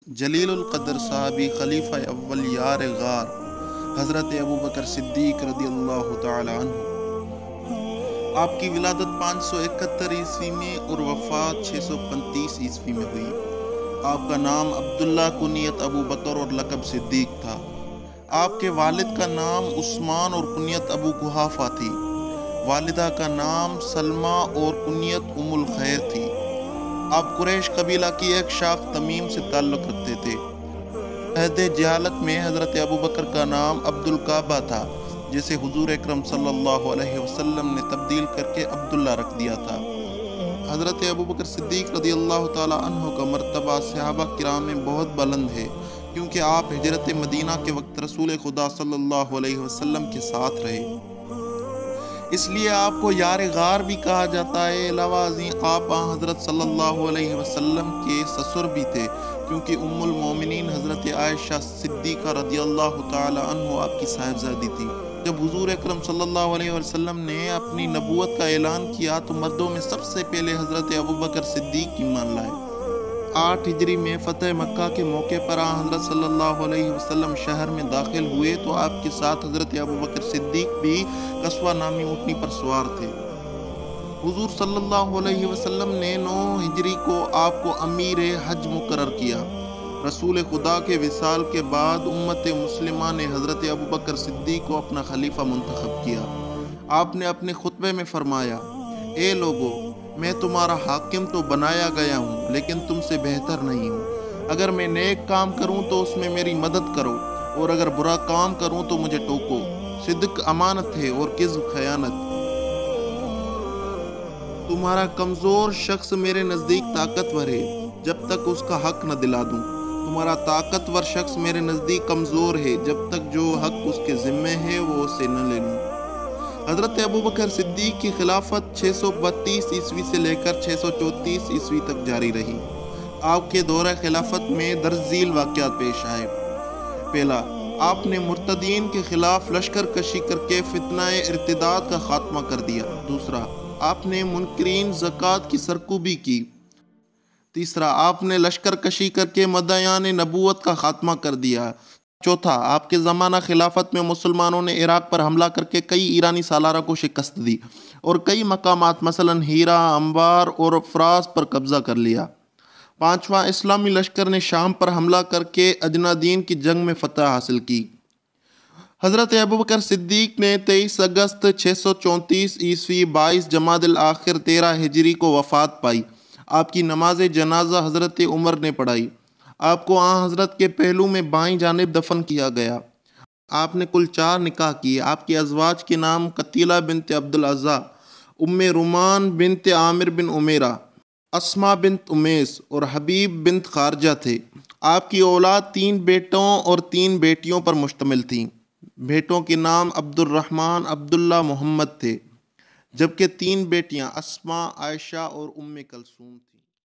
جلیل القدر صحابی خلیفہ اول یار غار حضرت ابوبکر صدیق رضی اللہ تعالی عنہ، آپ کی ولادت 571 عیسوی میں اور وفات 635 عیسوی میں ہوئی۔ آپ کا نام عبداللہ کنیت ابو بکر اور لقب صدیق تھا۔ آپ کے والد کا نام عثمان اور کنیت ابو قحافہ تھی۔ والدہ کا نام سلمہ اور کنیت ام الخیر تھی۔ آپ قریش قبیلہ کی ایک شاخ تمیم سے تعلق رکھتے تھے۔ عہد جہالت میں حضرت ابوبکر کا نام عبد الکعبہ تھا، جسے حضور اکرم صلی اللہ علیہ وسلم نے تبدیل کر کے عبداللہ رکھ دیا تھا۔ حضرت ابوبکر صدیق رضی اللہ تعالی عنہ کا مرتبہ صحابہ کرام میں بہت بلند ہے، کیونکہ آپ ہجرت مدینہ کے وقت رسول خدا صلی اللہ علیہ وسلم کے ساتھ رہے، اس لیے آپ کو یار غار بھی کہا جاتا ہے۔ علاوہ ازیں آپ حضرت صلی اللہ علیہ وسلم کے سسر بھی تھے، کیونکہ ام المومنین حضرت عائشہ صدیقہ رضی اللہ تعالی عنہ آپ کی صاحبزادی تھی۔ جب حضور اکرم صلی اللہ علیہ وسلم نے اپنی نبوت کا اعلان کیا تو مردوں میں سب سے پہلے حضرت ابوبکر صدیق ایمان لائے۔ 8 ہجری میں فتح مکہ کے موقع پر حضرت صلی اللہ علیہ وسلم شہر میں داخل ہوئے تو آپ کے ساتھ حضرت ابوبکر صدیق بھی قصوہ نامی اونٹنی پر سوار تھے۔ حضور صلی اللہ علیہ وسلم نے 9 ہجری کو آپ کو امیر حج مقرر کیا۔ رسول خدا کے وصال کے بعد امت مسلمہ نے حضرت ابوبکر صدیق کو اپنا خلیفہ منتخب کیا۔ آپ نے اپنے خطبے میں فرمایا، اے لوگو، میں تمہارا حاکم تو بنایا گیا ہوں، لیکن تم سے بہتر نہیں ہوں۔ اگر میں نیک کام کروں تو اس میں میری مدد کرو، اور اگر برا کام کروں تو مجھے ٹوکو۔ صدق امانت ہے اور کذب خیانت۔ تمہارا کمزور شخص میرے نزدیک طاقتور ہے جب تک اس کا حق نہ دلا دوں۔ تمہارا طاقتور شخص میرے نزدیک کمزور ہے جب تک جو حق اس کے ذمے ہے وہ اسے نہ لے لوں۔ حضرت ابوبکر صدیق کی خلافت 632 عیسوی سے لے کر 634 عیسوی تک جاری رہی۔ آپ کے دورہ خلافت میں درج ذیل واقعات پیش آئے۔ پہلا، آپ نے مرتدین کے خلاف لشکر کشی کر کے فتنہ ارتداد کا خاتمہ کر دیا۔ دوسرا، آپ نے منکرین زکوٰۃ کی سرکوبی کی۔ تیسرا، آپ نے لشکر کشی کر کے مدعیان نبوت کا خاتمہ کر دیا۔ چوتھا، آپ کے زمانہ خلافت میں مسلمانوں نے عراق پر حملہ کر کے کئی ایرانی سالارہ کو شکست دی اور کئی مقامات مثلاً ہیرا، انبار اور فراس پر قبضہ کر لیا۔ پانچواں، اسلامی لشکر نے شام پر حملہ کر کے اجنادین کی جنگ میں فتح حاصل کی۔ حضرت ابوبکر صدیق نے 23 اگست 634 عیسوی 22 جمادی الاخر 13 ہجری کو وفات پائی۔ آپ کی نماز جنازہ حضرت عمر نے پڑھائی۔ آپ کو حضرت کے پہلو میں بائیں جانب دفن کیا گیا۔ آپ نے کل 4 نکاح کیے۔ آپ کی ازواج کے نام قتیلہ بنت عبد العزیٰ، ام رومان بنت عامر بن عمیرہ، اسماء بنت امیس اور حبیب بنت خارجہ تھے۔ آپ کی اولاد 3 بیٹوں اور 3 بیٹیوں پر مشتمل تھیں۔ بیٹوں کے نام عبد الرحمن، عبداللہ، محمد تھے، جبکہ 3 بیٹیاں اسماء، عائشہ اور ام کلثوم تھیں۔